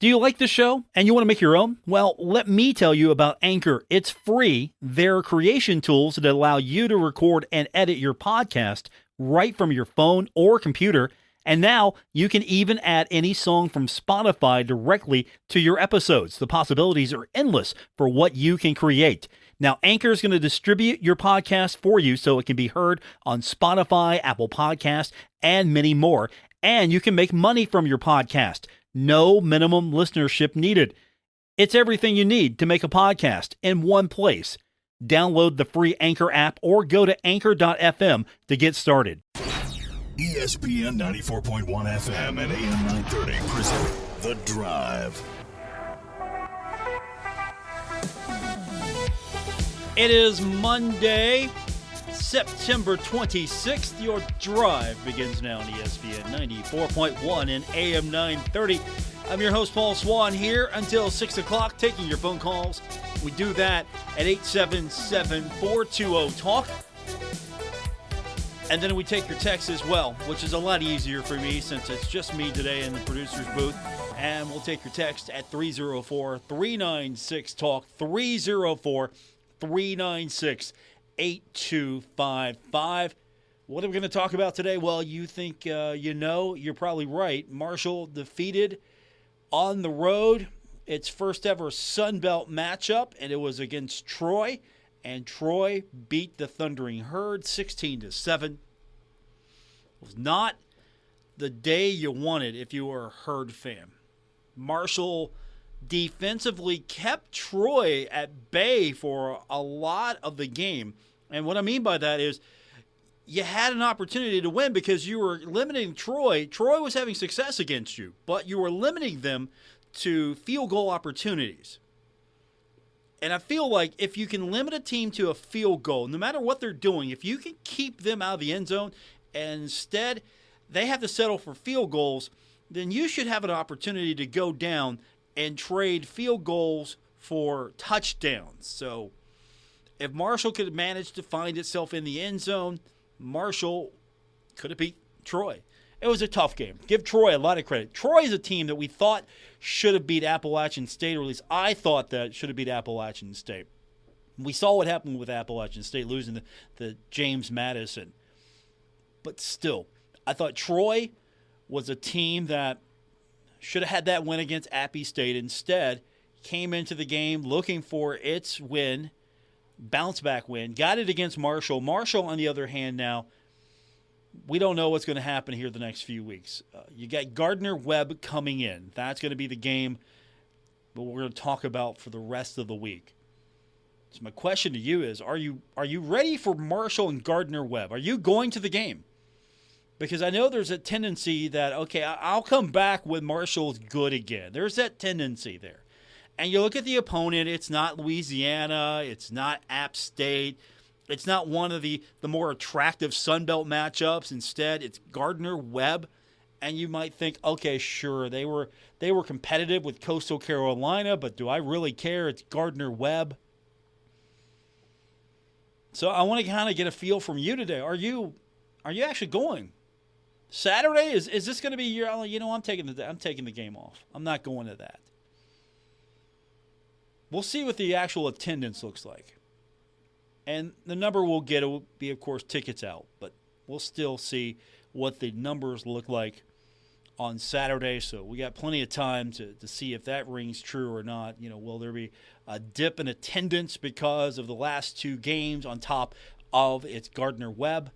Do you like the show and you want to make your own? Well, let me tell you about Anchor. It's free. They're creation tools that allow you to record and edit your podcast right from your phone or computer. And now you can even add any song from Spotify directly to your episodes. The possibilities are endless for what you can create. Now, Anchor is going to distribute your podcast for you so it can be heard on Spotify, Apple Podcasts, and many more. And you can make money from your podcast. No minimum listenership needed. It's everything you need to make a podcast in one place. Download the free Anchor app or go to anchor.fm to get started. ESPN 94.1 FM and AM 930 present The Drive. It is Monday, September 26th. Your drive begins now on ESPN 94.1 and AM 930. I'm your host, Paul Swann, here until 6 o'clock, taking your phone calls. We do that at 877-420-TALK. And then we take your texts as well, which is a lot easier for me since it's just me today in the producer's booth. And we'll take your text at 304-396-TALK, 304-396-8255. What are we going to talk about today? Well, you think you're probably right. Marshall defeated on the road its first ever Sun Belt matchup, and it was against Troy. And Troy beat the Thundering Herd 16-7. It was not the day you wanted if you were a Herd fan. Marshall defensively kept Troy at bay for a lot of the game. And what I mean by that is you had an opportunity to win because you were limiting Troy. Troy was having success against you, but you were limiting them to field goal opportunities. And I feel like if you can limit a team to a field goal, no matter what they're doing, if you can keep them out of the end zone and instead they have to settle for field goals, then you should have an opportunity to go down and trade field goals for touchdowns. So if Marshall could manage to find itself in the end zone, Marshall could have beat Troy. It was a tough game. Give Troy a lot of credit. Troy is a team that we thought should have beat Appalachian State, or at least I thought that should have beat Appalachian State. We saw what happened with Appalachian State losing the James Madison. But still, I thought Troy was a team that should have had that win against Appy State. Instead, came into the game looking for its win, bounce-back win, got it against Marshall. Marshall, on the other hand, now, we don't know what's going to happen here the next few weeks. You got Gardner-Webb coming in. That's going to be the game that we're going to talk about for the rest of the week. So my question to you is, are you ready for Marshall and Gardner-Webb? Are you going to the game? Because I know there's a tendency that, okay, I'll come back when Marshall's good again. There's that tendency there. And you look at the opponent, it's not Louisiana, it's not App State, it's not one of the more attractive Sun Belt matchups. Instead, it's Gardner-Webb. And you might think, okay, sure, they were competitive with Coastal Carolina, but do I really care? It's Gardner-Webb. So I want to kind of get a feel from you today. Are you actually going? Saturday, is this going to be your, I'm taking the game off. I'm not going to that. We'll see what the actual attendance looks like. And the number we'll get will be, of course, tickets out. But we'll still see what the numbers look like on Saturday. So we got plenty of time to see if that rings true or not. Will there be a dip in attendance because of the last two games on top of its Gardner-Webb?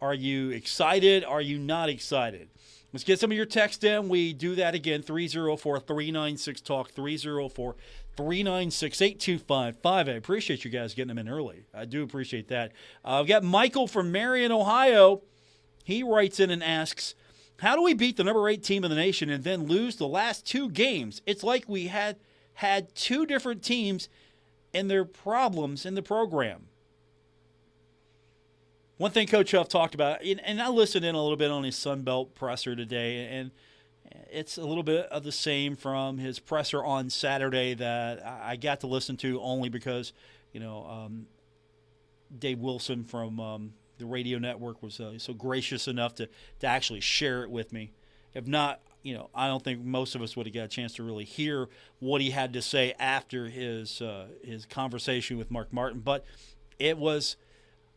Are you excited? Are you not excited? Let's get some of your text in. We do that again, 304-396-TALK, 304-396-8255. I appreciate you guys getting them in early. I do appreciate that. I've got Michael from Marion, Ohio. He writes in and asks, how do we beat the number 8 team in the nation and then lose the last two games? It's like we had two different teams and their problems in the program. One thing Coach Huff talked about, and I listened in a little bit on his Sun Belt presser today, and it's a little bit of the same from his presser on Saturday that I got to listen to only because, Dave Wilson from the radio network was so gracious enough to actually share it with me. If not, I don't think most of us would have got a chance to really hear what he had to say after his conversation with Mark Martin. But it was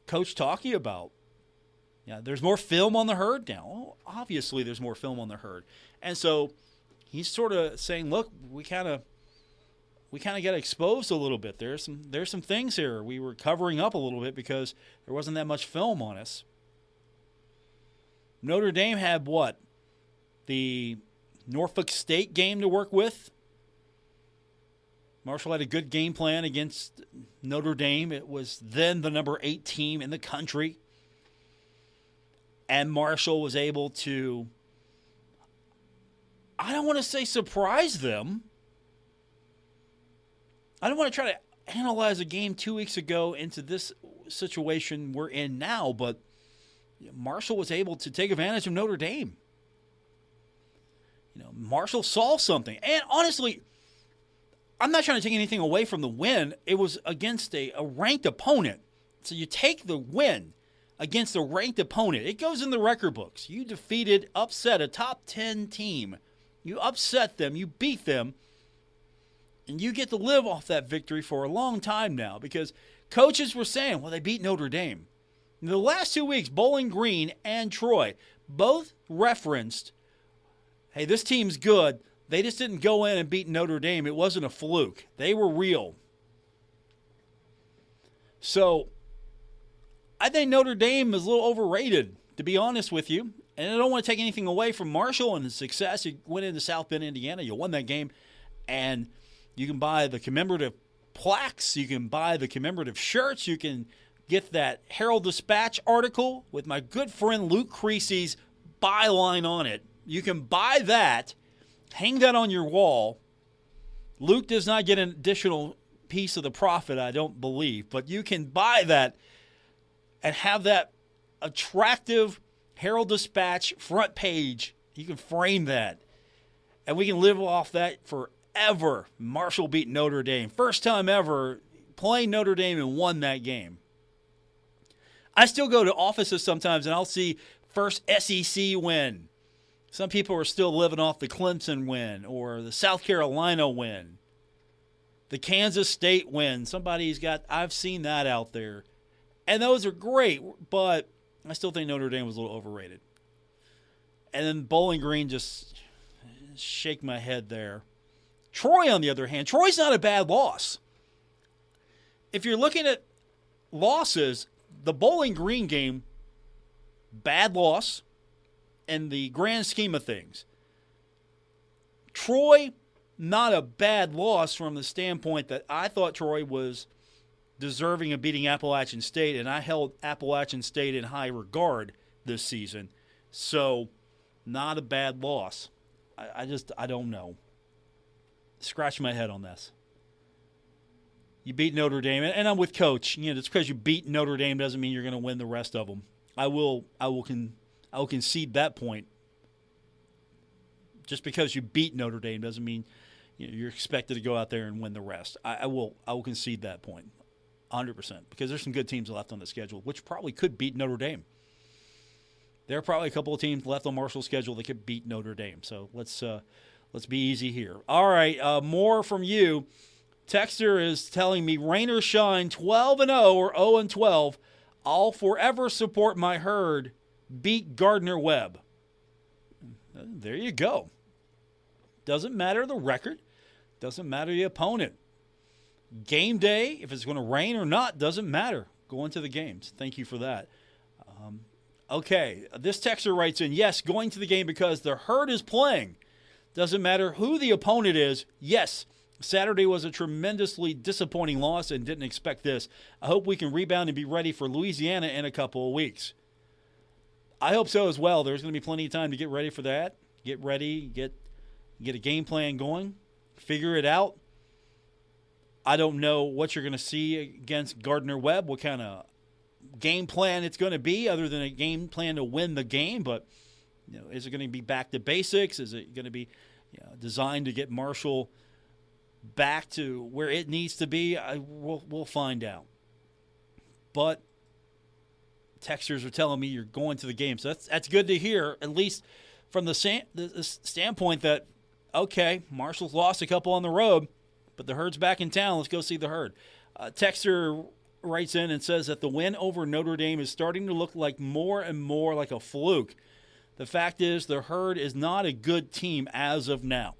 Coach talking about, there's more film on the herd now. Well, obviously, there's more film on the herd. And so he's sort of saying, look, we kind of got exposed a little bit. There's some things here we were covering up a little bit because there wasn't that much film on us. Notre Dame had what? The Norfolk State game to work with. Marshall had a good game plan against Notre Dame. It was then the number 8 team in the country. And Marshall was able to, I don't want to say surprise them. I don't want to try to analyze a game 2 weeks ago into this situation we're in now, but Marshall was able to take advantage of Notre Dame. Marshall saw something. And honestly, I'm not trying to take anything away from the win. It was against a ranked opponent. So you take the win against a ranked opponent. It goes in the record books. You upset a top 10 team. You upset them. You beat them. And you get to live off that victory for a long time now because coaches were saying, well, they beat Notre Dame. In the last 2 weeks, Bowling Green and Troy both referenced, hey, this team's good. They just didn't go in and beat Notre Dame. It wasn't a fluke. They were real. So I think Notre Dame is a little overrated, to be honest with you. And I don't want to take anything away from Marshall and his success. You went into South Bend, Indiana. You won that game. And you can buy the commemorative plaques. You can buy the commemorative shirts. You can get that Herald-Dispatch article with my good friend Luke Creasy's byline on it. You can buy that, hang that on your wall. Luke does not get an additional piece of the profit, I don't believe, but you can buy that and have that attractive Herald-Dispatch front page. You can frame that, and we can live off that forever. Marshall beat Notre Dame. First time ever playing Notre Dame and won that game. I still go to offices sometimes, and I'll see first SEC win. Some people are still living off the Clemson win or the South Carolina win, the Kansas State win. I've seen that out there. And those are great, but I still think Notre Dame was a little overrated. And then Bowling Green, just shake my head there. Troy, on the other hand, Troy's not a bad loss. If you're looking at losses, the Bowling Green game, bad loss in the grand scheme of things. Troy, not a bad loss from the standpoint that I thought Troy was deserving of beating Appalachian State, and I held Appalachian State in high regard this season. So, not a bad loss. I don't know. Scratch my head on this. You beat Notre Dame, and I'm with Coach. Just because you beat Notre Dame doesn't mean you're going to win the rest of them. I will concede that point. Just because you beat Notre Dame doesn't mean you're expected to go out there and win the rest. I will concede that point, 100%, because there's some good teams left on the schedule, which probably could beat Notre Dame. There are probably a couple of teams left on Marshall's schedule that could beat Notre Dame. So let's be easy here. All right, more from you. Texter is telling me, rain or shine, 12-0 or 0-12, I'll forever support my herd. Beat Gardner-Webb. There you go. Doesn't matter the record. Doesn't matter the opponent. Game day, if it's going to rain or not, doesn't matter. Go into the games. Thank you for that. Okay, this texter writes in, yes, going to the game because the herd is playing. Doesn't matter who the opponent is. Yes, Saturday was a tremendously disappointing loss and didn't expect this. I hope we can rebound and be ready for Louisiana in a couple of weeks. I hope so as well. There's going to be plenty of time to get ready for that. Get ready, get a game plan going, figure it out. I don't know what you're going to see against Gardner-Webb, what kind of game plan it's going to be other than a game plan to win the game. But is it going to be back to basics? Is it going to be designed to get Marshall back to where it needs to be? We'll find out. But texters are telling me you're going to the game, so that's good to hear, at least from the standpoint that, okay, Marshall's lost a couple on the road, but the Herd's back in town. Let's go see the Herd. Texter writes in and says that the win over Notre Dame is starting to look like more and more like a fluke. The fact is the Herd is not a good team as of now.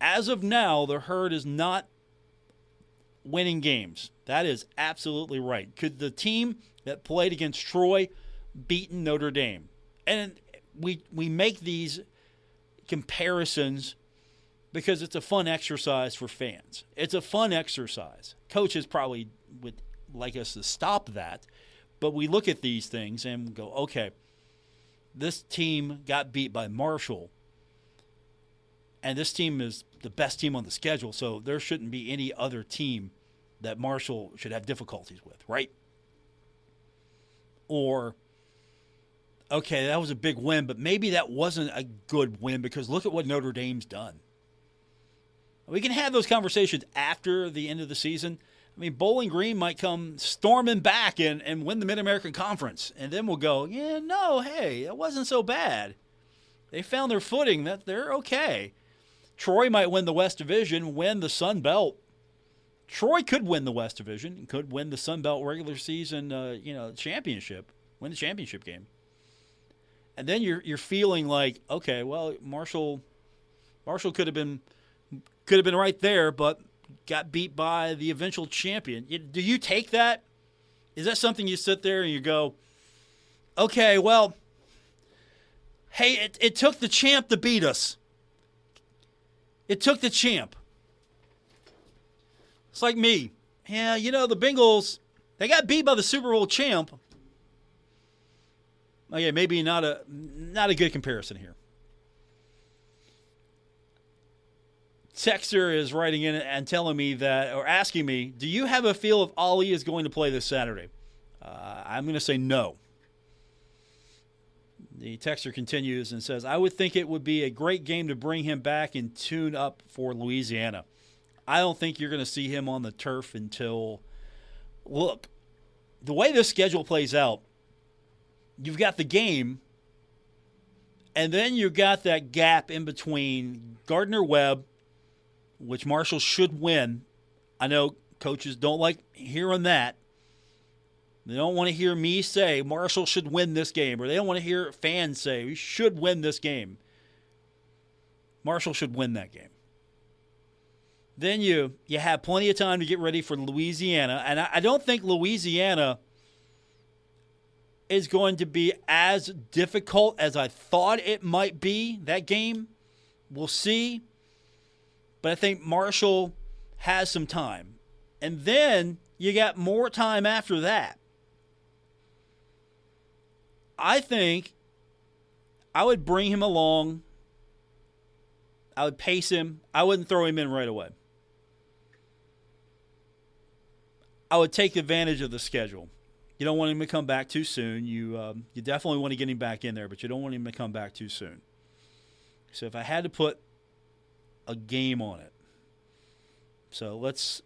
As of now, the Herd is not winning games. That is absolutely right. Could the team that played against Troy beaten Notre Dame? And we make these comparisons because it's a fun exercise for fans. It's a fun exercise. Coaches probably would like us to stop that, but we look at these things and go, okay, this team got beat by Marshall, and this team is the best team on the schedule, so there shouldn't be any other team that Marshall should have difficulties with, right? Or, okay, that was a big win, but maybe that wasn't a good win because look at what Notre Dame's done. We can have those conversations after the end of the season. I mean, Bowling Green might come storming back and win the Mid-American Conference, and then we'll go, yeah, no, hey, that wasn't so bad. They found their footing. That they're okay. Troy might win the West Division, win the Sun Belt. Troy could win the West Division, could win the Sun Belt regular season, championship, win the championship game. And then you're feeling like, okay, well, Marshall could have been right there, but got beat by the eventual champion. Do you take that? Is that something you sit there and you go, okay, well, hey, it took the champ to beat us. It took the champ. It's like me. Yeah, the Bengals, they got beat by the Super Bowl champ. Okay, maybe not a good comparison here. Texter is writing in and telling me that, or asking me, do you have a feel if Ali is going to play this Saturday? I'm going to say no. The texter continues and says, I would think it would be a great game to bring him back and tune up for Louisiana. I don't think you're going to see him on the turf until, look, the way this schedule plays out, you've got the game, and then you've got that gap in between Gardner-Webb, which Marshall should win. I know coaches don't like hearing that. They don't want to hear me say Marshall should win this game, or they don't want to hear fans say we should win this game. Marshall should win that game. Then you have plenty of time to get ready for Louisiana, and I don't think Louisiana is going to be as difficult as I thought it might be, that game. We'll see. But I think Marshall has some time. And then you got more time after that. I think I would bring him along. I would pace him. I wouldn't throw him in right away. I would take advantage of the schedule. You don't want him to come back too soon. You definitely want to get him back in there, but you don't want him to come back too soon. So if I had to put a game on it, so let's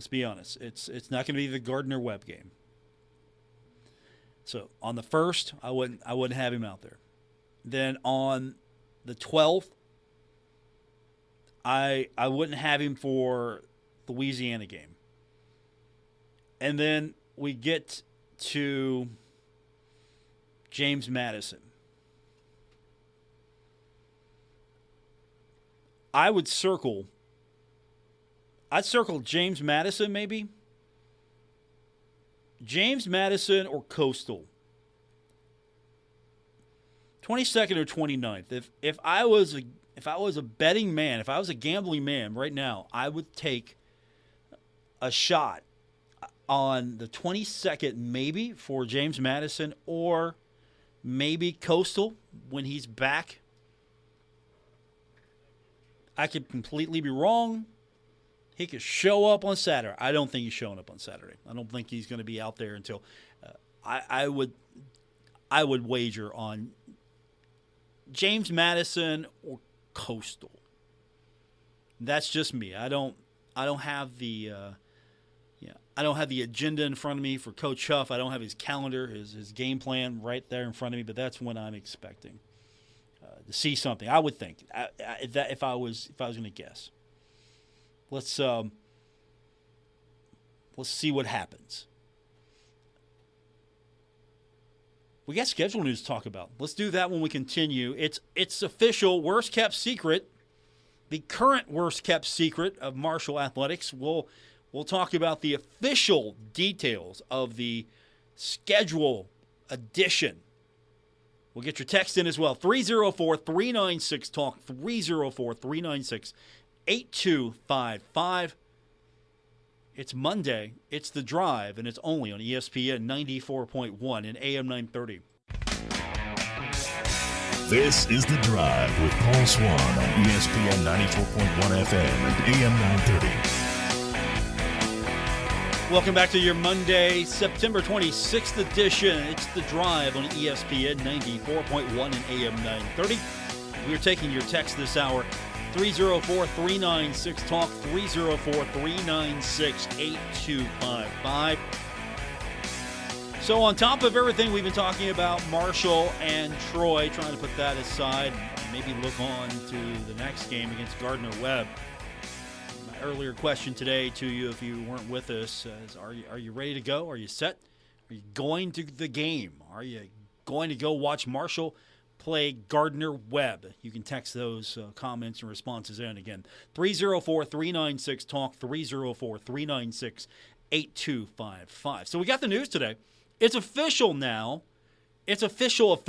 be honest. It's not going to be the Gardner-Webb game. So on the 1st, I wouldn't have him out there. Then on the 12th, I wouldn't have him for the Louisiana game. And then we get to James Madison. I'd circle James Madison maybe. James Madison or Coastal. 22nd or 29th. If I was a betting man, if I was a gambling man right now, I would take a shot on the 22nd maybe for James Madison, or maybe Coastal when he's back. I could completely be wrong. He could show up on Saturday. I don't think he's showing up on Saturday. I don't think he's going to be out there until I would wager on James Madison or Coastal. That's just me. I don't have the I don't have the agenda in front of me for Coach Huff. I don't have his calendar, his game plan right there in front of me, but that's when I'm expecting to see something. I would think that if I was going to guess. Let's see what happens. We got schedule news to talk about. Let's do that when we continue. It's official, worst kept secret, the current worst kept secret of Marshall Athletics. We'll talk about the official details of the schedule edition. We'll get your text in as well. 304-396-TALK, 304-396-8255. It's Monday, it's The Drive, and it's only on ESPN 94.1 and AM 930. This is The Drive with Paul Swann on ESPN 94.1 FM and AM 930. Welcome back to your Monday, September 26th edition. It's The Drive on ESPN 94.1 and AM 930. We're taking your text this hour, 304-396-TALK, 304-396-8255. So on top of everything we've been talking about, Marshall and Troy, trying to put that aside and maybe look on to the next game against Gardner-Webb. My earlier question today to you, if you weren't with us, is are you ready to go? Are you set? Are you going to the game? Are you going to go watch Marshall play Gardner-Webb? You can text those comments and responses in again. 304-396-TALK, 304-396-8255. So we got the news today. It's official now. It's official.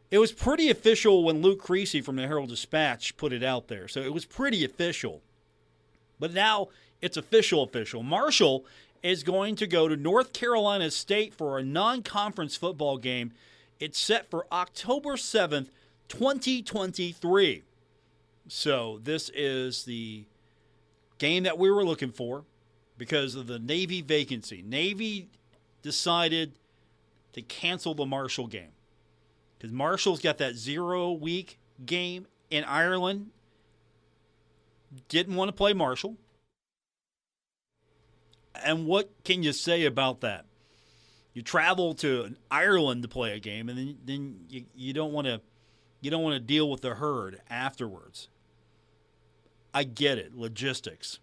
It was pretty official when Luke Creasy from the Herald-Dispatch put it out there. So it was pretty official. But now it's official. Marshall is going to go to North Carolina State for a non-conference football game. It's set for October 7th, 2023. So this is the game that we were looking for because of the Navy vacancy. Navy decided to cancel the Marshall game because Marshall's got that 0-week game in Ireland. Didn't want to play Marshall. And what can you say about that? You travel to Ireland to play a game, and then you don't want to deal with the herd afterwards. I get it, logistics.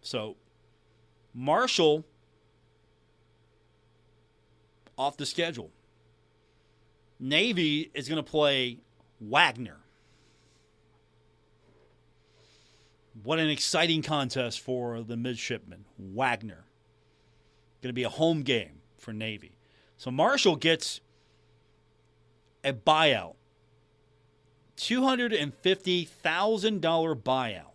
So Marshall off the schedule. Navy is going to play Wagner. What an exciting contest for the midshipmen. Wagner. Going to be a home game for Navy. So Marshall gets a buyout. $250,000 buyout.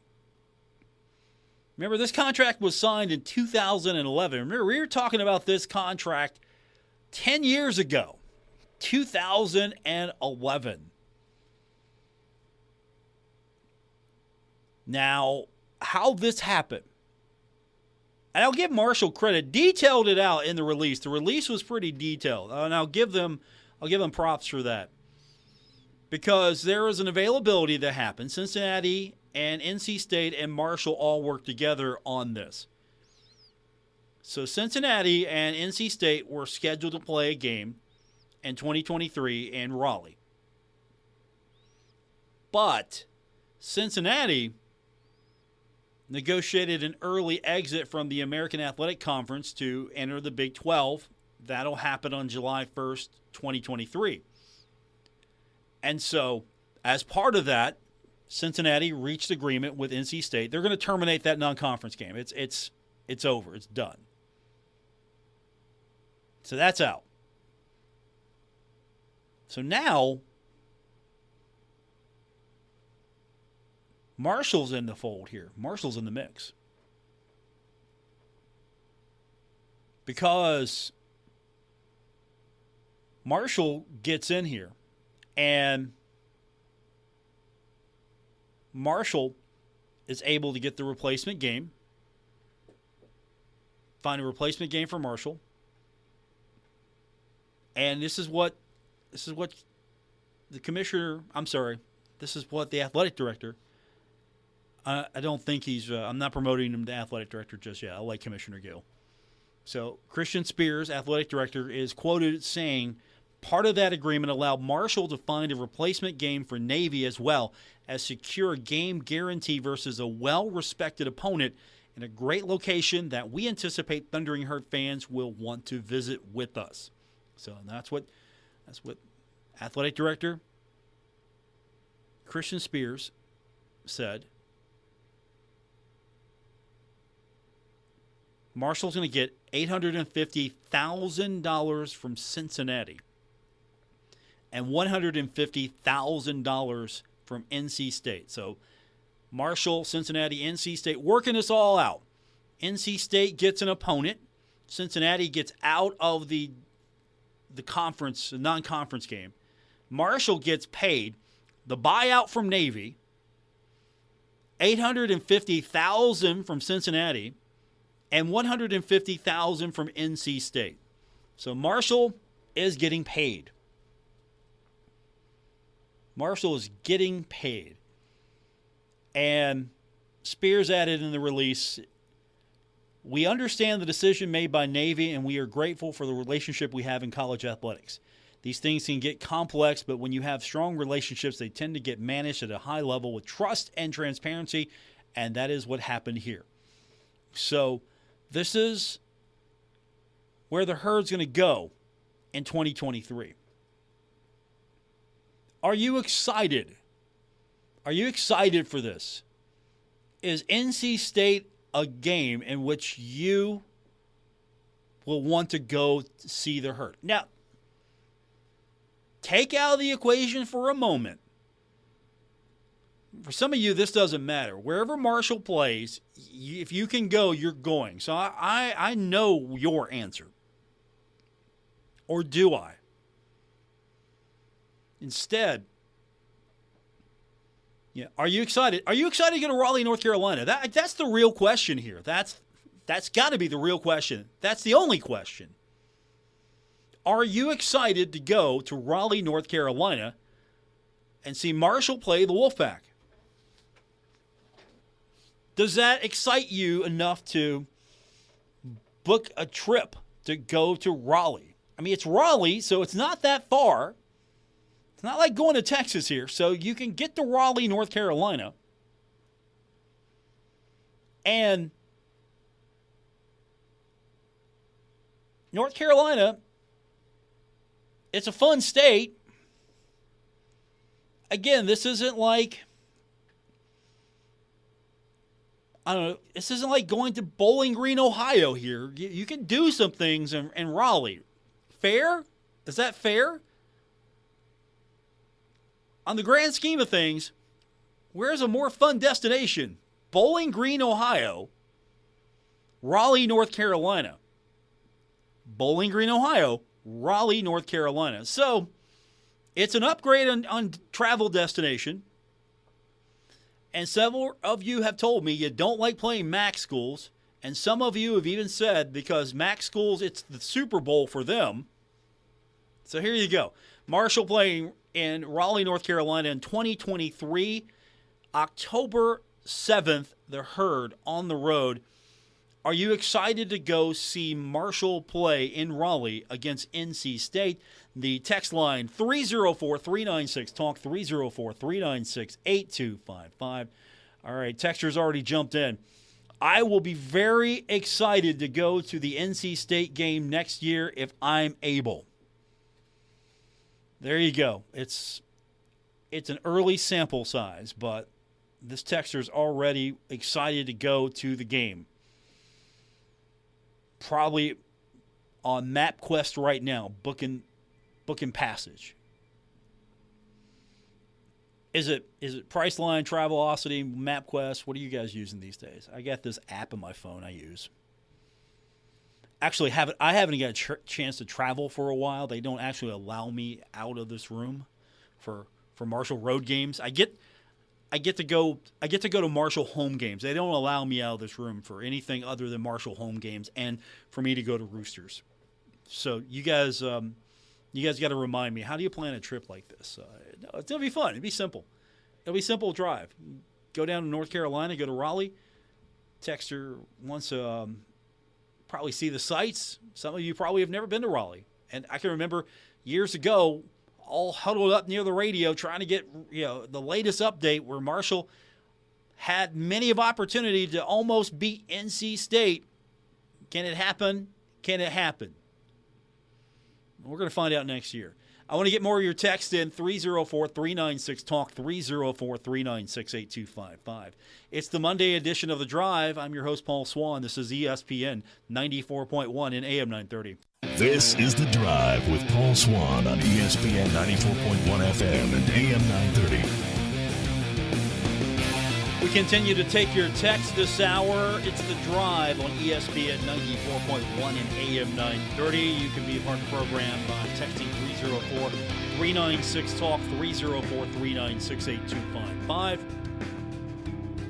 Remember, this contract was signed in 2011. Remember, we were talking about this contract 10 years ago. 2011. Now, how this happened, and I'll give Marshall credit, detailed it out in the release. The release was pretty detailed, and I'll give them props for that. Because there was an availability that happened. Cincinnati and NC State and Marshall all worked together on this. So Cincinnati and NC State were scheduled to play a game in 2023 in Raleigh. But Cincinnati negotiated an early exit from the American Athletic Conference to enter the Big 12. That'll happen on July 1st, 2023. And so, as part of that, Cincinnati reached agreement with NC State. They're going to terminate that non-conference game. It's over. It's done. So that's out. So now, Marshall's in the fold here. Marshall's in the mix. Because Marshall gets in here, and Marshall is able to get the replacement game, find a replacement game for Marshall. And this is what the commissioner, this is what the athletic director I don't think he's I'm not promoting him to athletic director just yet. I like Commissioner Gill. So Christian Spears, athletic director, is quoted saying part of that agreement allowed Marshall to find a replacement game for Navy as well as secure a game guarantee versus a well-respected opponent in a great location that we anticipate Thundering Herd fans will want to visit with us. So that's what athletic director Christian Spears said. Marshall's going to get $850,000 from Cincinnati and $150,000 from NC State. So Marshall, Cincinnati, NC State working this all out. NC State gets an opponent. Cincinnati gets out of the conference, non-conference game. Marshall gets paid the buyout from Navy, $850,000 from Cincinnati, and $150,000 from NC State. So Marshall is getting paid. Marshall is getting paid. And Spears added in the release, we understand the decision made by Navy, and we are grateful for the relationship we have in college athletics. These things can get complex, but when you have strong relationships, they tend to get managed at a high level with trust and transparency, and that is what happened here. So this is where the Herd's going to go in 2023. Are you excited? Are you excited for this? Is NC State a game in which you will want to go see the Herd? Now, take out of the equation for a moment. For some of you, this doesn't matter. Wherever Marshall plays, if you can go, you're going. So I know your answer. Or do I? Instead, yeah, are you excited? Are you excited to go to Raleigh, North Carolina? That's the real question here. That's got to be the real question. That's the only question. Are you excited to go to Raleigh, North Carolina and see Marshall play the Wolfpack? Does that excite you enough to book a trip to go to Raleigh? I mean, it's Raleigh, so it's not that far. It's not like going to Texas here. So you can get to Raleigh, North Carolina. And North Carolina, it's a fun state. Again, this isn't like, I don't know, this isn't like going to Bowling Green, Ohio here. You can do some things in Raleigh. Fair? Is that fair? On the grand scheme of things, where's a more fun destination? Bowling Green, Ohio, Raleigh, North Carolina. Bowling Green, Ohio, Raleigh, North Carolina. So it's an upgrade on travel destination. And several of you have told me you don't like playing MAC schools. And some of you have even said because MAC schools, it's the Super Bowl for them. So here you go. Marshall playing in Raleigh, North Carolina in 2023, October 7th, the Herd on the road. Are you excited to go see Marshall play in Raleigh against NC State? The text line 304-396-TALK, 304-396-8255. All right, texters already jumped in. I will be very excited to go to the NC State game next year if I'm able. There you go. It's an early sample size, but this texter's already excited to go to the game. Probably on MapQuest right now, booking passage. Is it Priceline, Travelocity, MapQuest? What are you guys using these days? I got this app on my phone I use. Actually, I haven't got a chance to travel for a while. They don't actually allow me out of this room for Marshall road games. I get to go to Marshall home games. They don't allow me out of this room for anything other than Marshall home games and for me to go to Roosters. So you guys got to remind me, how do you plan a trip like this? No, it's going to be fun. It'll be simple. It'll be simple drive. go down to North Carolina, go to Raleigh. Texter wants to probably see the sights. Some of you probably have never been to Raleigh. And I can remember years ago, all huddled up near the radio trying to get the latest update where Marshall had many of opportunity to almost beat NC State. Can it happen? Can it happen? We're going to find out next year. I want to get more of your text in, 304-396-TALK, 304-396-8255. It's the Monday edition of The Drive. I'm your host, Paul Swann. This is ESPN 94.1 and AM 930. This is The Drive with Paul Swann on ESPN 94.1 FM and AM 930. We continue to take your text this hour. It's The Drive on ESPN 94.1 and AM 930. You can be a part of the program by texting 304-396-TALK, 304-396-8255.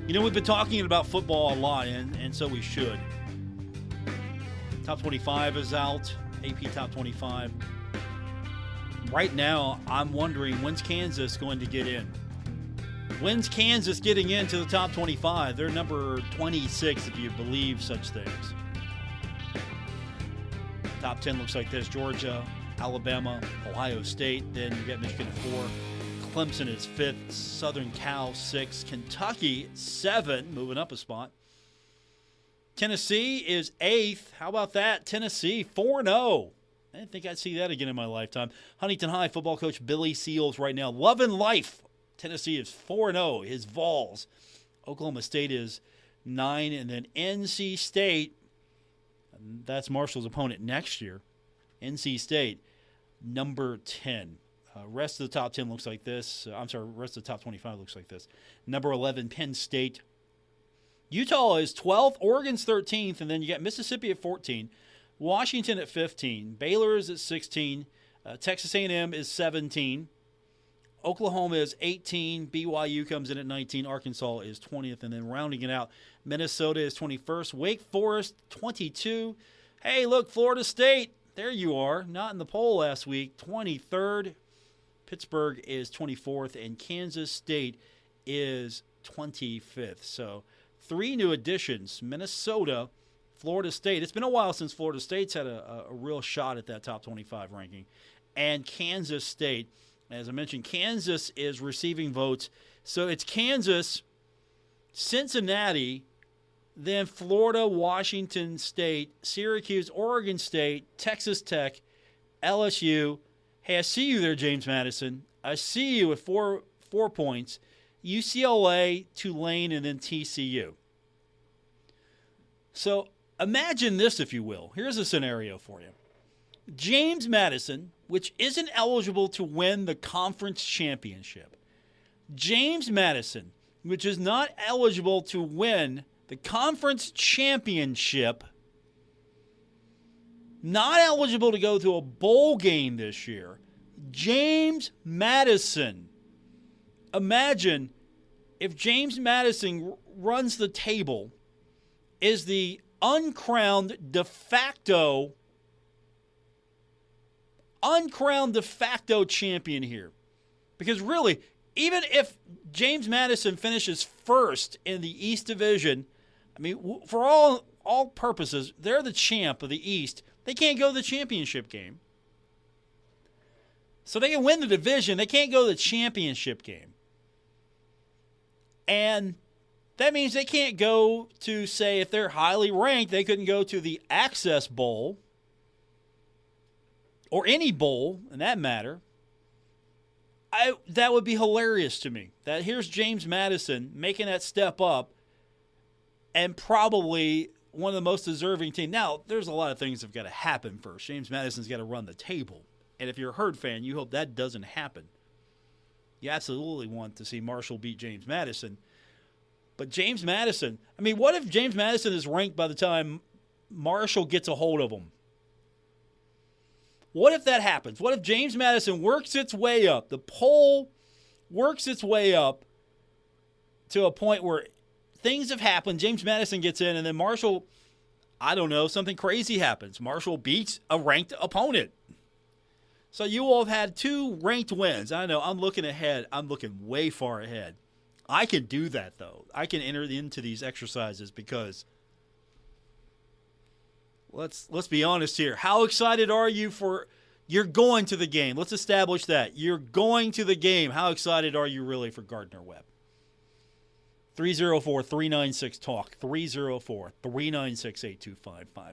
We've been talking about football a lot, and so we should. Top 25 is out, AP Top 25. Right now, I'm wondering, when's Kansas going to get in? When's Kansas getting into the top 25? They're number 26 if you believe such things. Top 10 looks like this. Georgia, Alabama, Ohio State. Then you got Michigan at 4. Clemson is 5th. Southern Cal 6. Kentucky 7, moving up a spot. Tennessee is 8th. How about that? Tennessee 4-0. I didn't think I'd see that again in my lifetime. Huntington High football coach Billy Seals right now loving life. Tennessee is 4-0, his Vols. Oklahoma State is 9, and then NC State, that's Marshall's opponent next year. NC State, number 10. Rest of the top 10 looks like this. Rest of the top 25 looks like this. Number 11, Penn State. Utah is 12th, Oregon's 13th, and then you got Mississippi at 14, Washington at 15, Baylor is at 16, Texas A&M is 17. Oklahoma is 18, BYU comes in at 19, Arkansas is 20th, and then rounding it out, Minnesota is 21st, Wake Forest 22. Hey, look, Florida State, there you are, not in the poll last week, 23rd. Pittsburgh is 24th, and Kansas State is 25th. So 3 new additions, Minnesota, Florida State. It's been a while since Florida State's had a real shot at that top 25 ranking, and Kansas State. As I mentioned, Kansas is receiving votes. So it's Kansas, Cincinnati, then Florida, Washington State, Syracuse, Oregon State, Texas Tech, LSU. Hey, I see you there, James Madison. I see you with four points. UCLA, Tulane, and then TCU. So imagine this, if you will. Here's a scenario for you. James Madison, which isn't eligible to win the conference championship. James Madison, which is not eligible to win the conference championship, not eligible to go to a bowl game this year. James Madison. Imagine if James Madison runs the table, is the uncrowned de facto champion here. Because really, even if James Madison finishes first in the East Division, I mean, for all purposes, they're the champ of the East. They can't go to the championship game. So they can win the division. They can't go to the championship game. And that means they can't go to, say, if they're highly ranked, they couldn't go to the Access Bowl or any bowl, in that matter. That would be hilarious to me. That here's James Madison making that step up and probably one of the most deserving teams. Now, there's a lot of things that have got to happen first. James Madison's got to run the table. And if you're a Herd fan, you hope that doesn't happen. You absolutely want to see Marshall beat James Madison. But James Madison, I mean, what if James Madison is ranked by the time Marshall gets a hold of him? What if that happens? What if James Madison works its way up? The poll works its way up to a point where things have happened. James Madison gets in, and then Marshall, I don't know, something crazy happens. Marshall beats a ranked opponent. So you all have had 2 ranked wins. I know, I'm looking ahead. I'm looking way far ahead. I can do that, though. I can enter into these exercises because let's be honest here. How excited are you for you're going to the game? Let's establish that. You're going to the game. How excited are you really for Gardner-Webb? 304-396-TALK. 304-396-8255.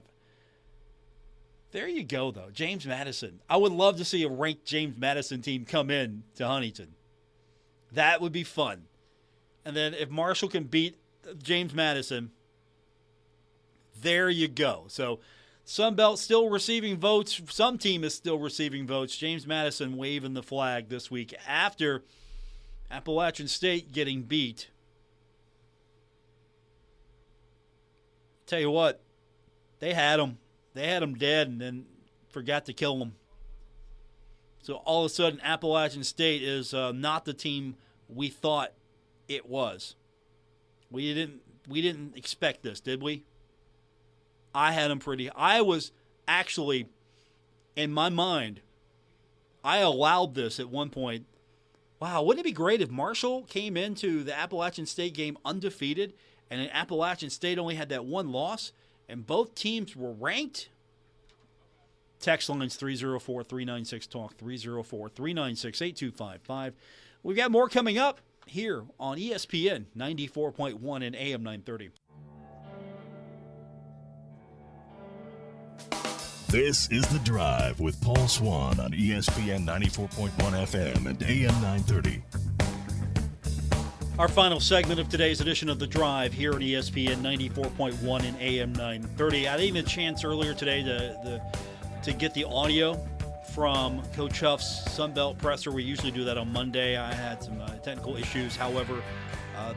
There you go, though. James Madison. I would love to see a ranked James Madison team come in to Huntington. That would be fun. And then if Marshall can beat James Madison, there you go. So Sunbelt still receiving votes. Some team is still receiving votes. James Madison waving the flag this week after Appalachian State getting beat. Tell you what, they had them. They had them dead and then forgot to kill them. So all of a sudden, Appalachian State is not the team we thought it was. We didn't expect this, did we? I was actually, in my mind, I allowed this at one point. Wow, wouldn't it be great if Marshall came into the Appalachian State game undefeated and Appalachian State only had that one loss and both teams were ranked? Text lines 304-396-TALK, 304-396-8255. We've got more coming up here on ESPN 94.1 and AM 930. This is The Drive with Paul Swann on ESPN 94.1 FM and AM 930. Our final segment of today's edition of The Drive here on ESPN 94.1 and AM 930. I didn't get a chance earlier today to get the audio from Coach Huff's Sunbelt presser. We usually do that on Monday. I had some technical issues. However,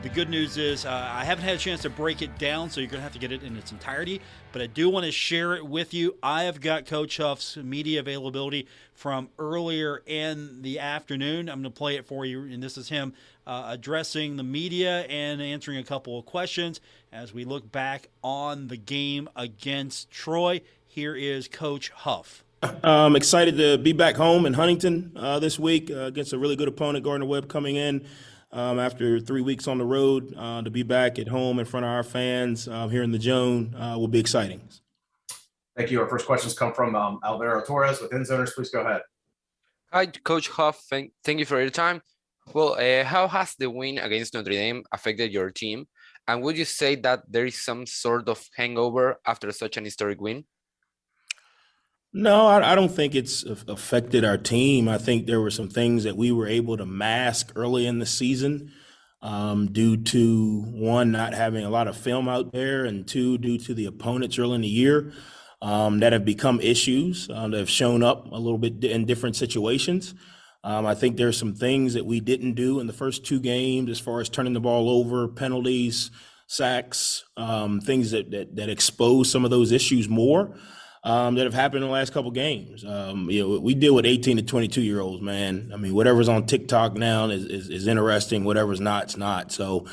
the good news is I haven't had a chance to break it down, so you're going to have to get it in its entirety. But I do want to share it with you. I have got Coach Huff's media availability from earlier in the afternoon. I'm going to play it for you, and this is him addressing the media and answering a couple of questions as we look back on the game against Troy. Here is Coach Huff. I'm excited to be back home in Huntington this week against a really good opponent, Gardner-Webb, coming in after 3 weeks on the road. To be back at home in front of our fans here in the Zone will be exciting. Thank you. Our first questions come from Alvaro Torres with Inzoners. Please go ahead. Hi, Coach Huff. Thank you for your time. Well, how has the win against Notre Dame affected your team? And would you say that there is some sort of hangover after such an historic win? No, I don't think it's affected our team. I think there were some things that we were able to mask early in the season due to, one, not having a lot of film out there, and two, due to the opponents early in the year that have become issues that have shown up a little bit in different situations. I think there's some things that we didn't do in the first two games as far as turning the ball over, penalties, sacks, things that expose some of those issues more. That have happened in the last couple games. We deal with 18 to 22-year-olds, man. I mean, whatever's on TikTok now is interesting. Whatever's not, it's not. So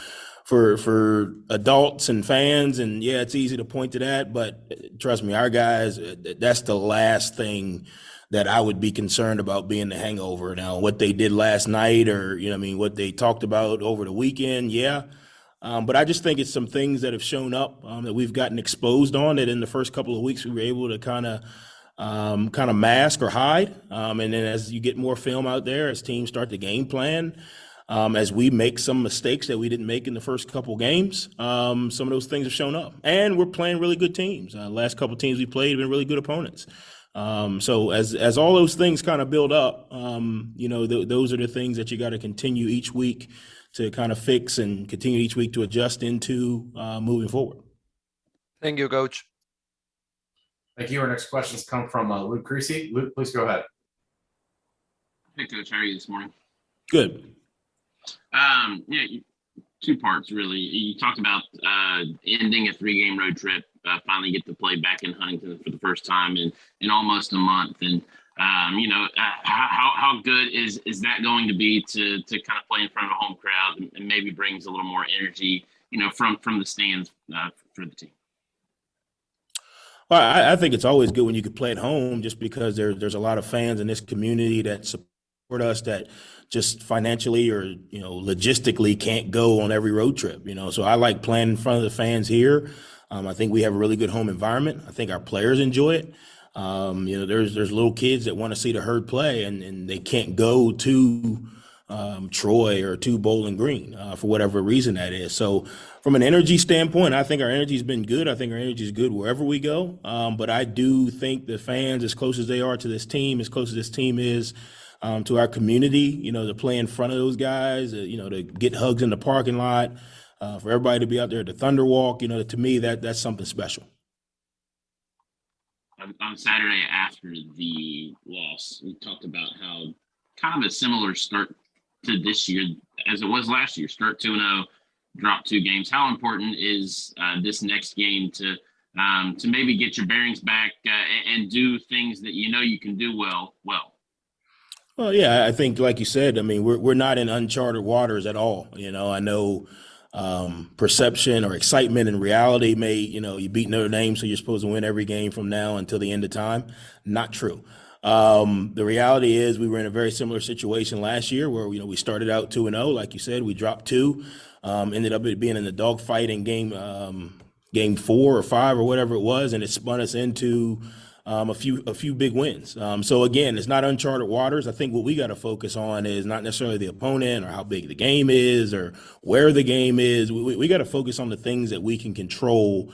for adults and fans, and yeah, it's easy to point to that, but trust me, our guys, that's the last thing that I would be concerned about being the hangover. Now, what they did last night or, what they talked about over the weekend, yeah. But I just think it's some things that have shown up that we've gotten exposed on that in the first couple of weeks we were able to kind of mask or hide. And then as you get more film out there, as teams start the game plan, as we make some mistakes that we didn't make in the first couple games, some of those things have shown up. And we're playing really good teams. Last couple teams we played have been really good opponents. So as all those things kind of build up, those are the things that you got to continue each week to kind of fix and continue each week to adjust into moving forward. Thank you, Coach. Thank you. Our next questions come from Luke Creasy. Luke, please go ahead. Hey, Coach. How are you this morning? Good. Two parts, really. You talked about ending a 3-game road trip, finally get to play back in Huntington for the first time in almost a month. And, how good is that going to be to kind of play in front of a home crowd and maybe brings a little more energy, from the stands for the team? Well, I think it's always good when you can play at home just because there's a lot of fans in this community that us that just financially or, logistically can't go on every road trip, So I like playing in front of the fans here. I think we have a really good home environment. I think our players enjoy it. There's little kids that want to see the Herd play and they can't go to Troy or to Bowling Green for whatever reason that is. So from an energy standpoint, I think our energy's been good. I think our energy is good wherever we go. But I do think the fans, as close as they are to this team, as close as this team is to our community, to play in front of those guys, to get hugs in the parking lot, for everybody to be out there at the Thunder Walk, to me, that's something special. On Saturday after the loss, we talked about how kind of a similar start to this year as it was last year. Start 2-0, drop 2 games. How important is this next game to maybe get your bearings back and do things that you can do well? Well, yeah, I think, like you said, I mean, we're not in uncharted waters at all. I know perception or excitement and reality may, you beat Notre Dame, so you're supposed to win every game from now until the end of time. Not true. The reality is we were in a very similar situation last year where, we started out 2-0, like you said, we dropped 2, ended up being in the dogfight in game 4 or 5 or whatever it was, and it spun us into a few big wins. So again, it's not uncharted waters. I think what we got to focus on is not necessarily the opponent or how big the game is or where the game is. We got to focus on the things that we can control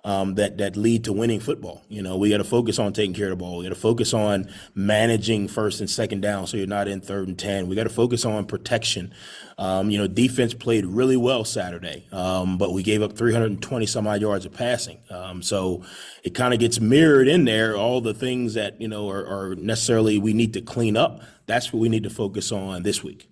that lead to winning football. We got to focus on taking care of the ball. We got to focus on managing first and second down so you're not in 3rd and 10. We got to focus on protection. Defense played really well Saturday, but we gave up 320 some odd yards of passing. So it kind of gets mirrored in there, all the things that, are necessarily we need to clean up. That's what we need to focus on this week.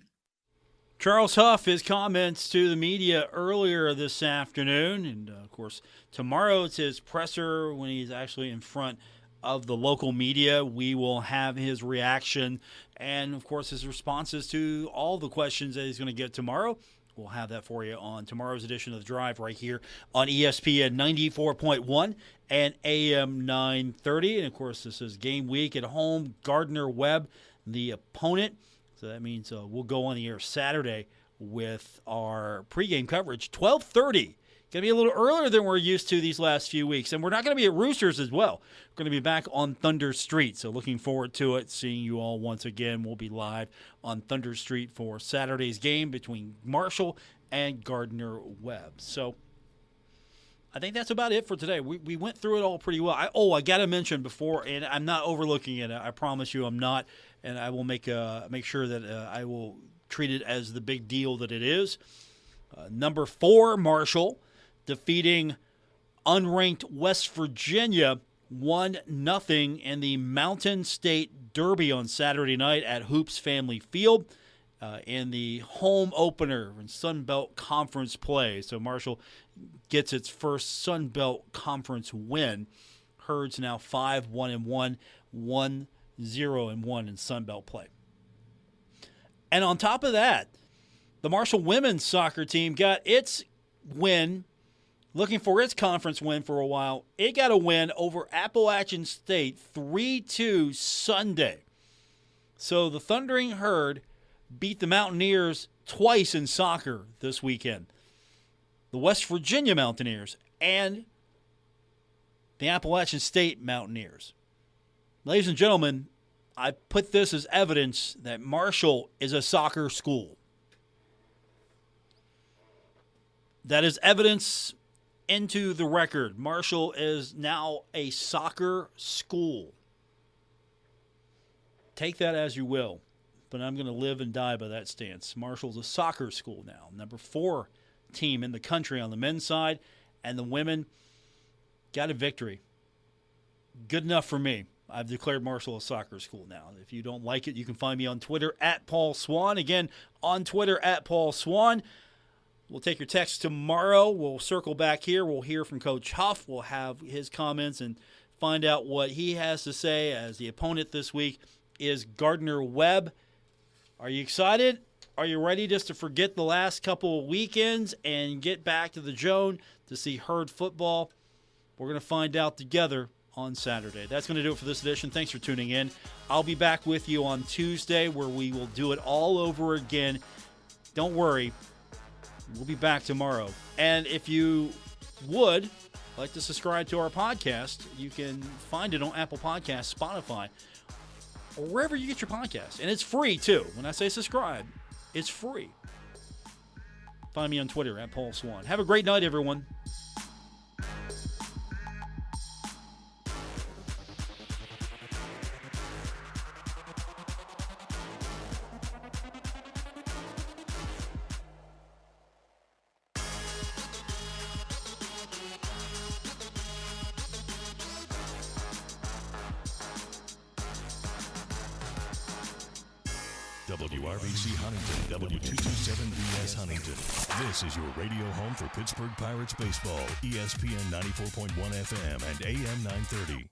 Charles Huff, his comments to the media earlier this afternoon. And, of course, tomorrow it's his presser when he's actually in front of the local media. We will have his reaction and, of course, his responses to all the questions that he's going to get tomorrow. We'll have that for you on tomorrow's edition of The Drive right here on ESPN 94.1 and AM 930. And, of course, this is game week at home. Gardner-Webb, the opponent. So that means we'll go on the air Saturday with our pregame coverage, 12:30. Going to be a little earlier than we're used to these last few weeks. And we're not going to be at Roosters as well. We're going to be back on Thunder Street. So looking forward to it, seeing you all once again. We'll be live on Thunder Street for Saturday's game between Marshall and Gardner-Webb. So I think that's about it for today. We went through it all pretty well. I got to mention before, and I'm not overlooking it. I promise you I'm not. And I will make sure that I will treat it as the big deal that it is. Number 4, Marshall, defeating unranked West Virginia 1-0 in the Mountain State Derby on Saturday night at Hoops Family Field in the home opener in Sun Belt Conference play. So Marshall gets its first Sun Belt Conference win. Herd's now 5-1-1, 1-0-1 in Sun Belt play. And on top of that, the Marshall women's soccer team got its win, looking for its conference win for a while. It got a win over Appalachian State 3-2 Sunday. So the Thundering Herd beat the Mountaineers twice in soccer this weekend. The West Virginia Mountaineers and the Appalachian State Mountaineers. Ladies and gentlemen, I put this as evidence that Marshall is a soccer school. That is evidence into the record. Marshall is now a soccer school. Take that as you will, but I'm going to live and die by that stance. Marshall's a soccer school now. Number 4 team in the country on the men's side, and the women got a victory. Good enough for me. I've declared Marshall a soccer school now. If you don't like it, you can find me on Twitter at Paul Swann. Again, on Twitter at Paul Swann. We'll take your texts tomorrow. We'll circle back here. We'll hear from Coach Huff. We'll have his comments and find out what he has to say, as the opponent this week is Gardner-Webb. Are you excited? Are you ready just to forget the last couple of weekends and get back to the Joan to see Herd football? We're going to find out together on Saturday. That's going to do it for this edition. Thanks for tuning in. I'll be back with you on Tuesday where we will do it all over again. Don't worry. We'll be back tomorrow. And if you would like to subscribe to our podcast, you can find it on Apple Podcasts, Spotify, or wherever you get your podcasts. And it's free, too. When I say subscribe, it's free. Find me on Twitter at Paul Swann. Have a great night, everyone. WRBC Huntington, W227BS Huntington. This is your radio home for Pittsburgh Pirates baseball, ESPN 94.1 FM and AM 930.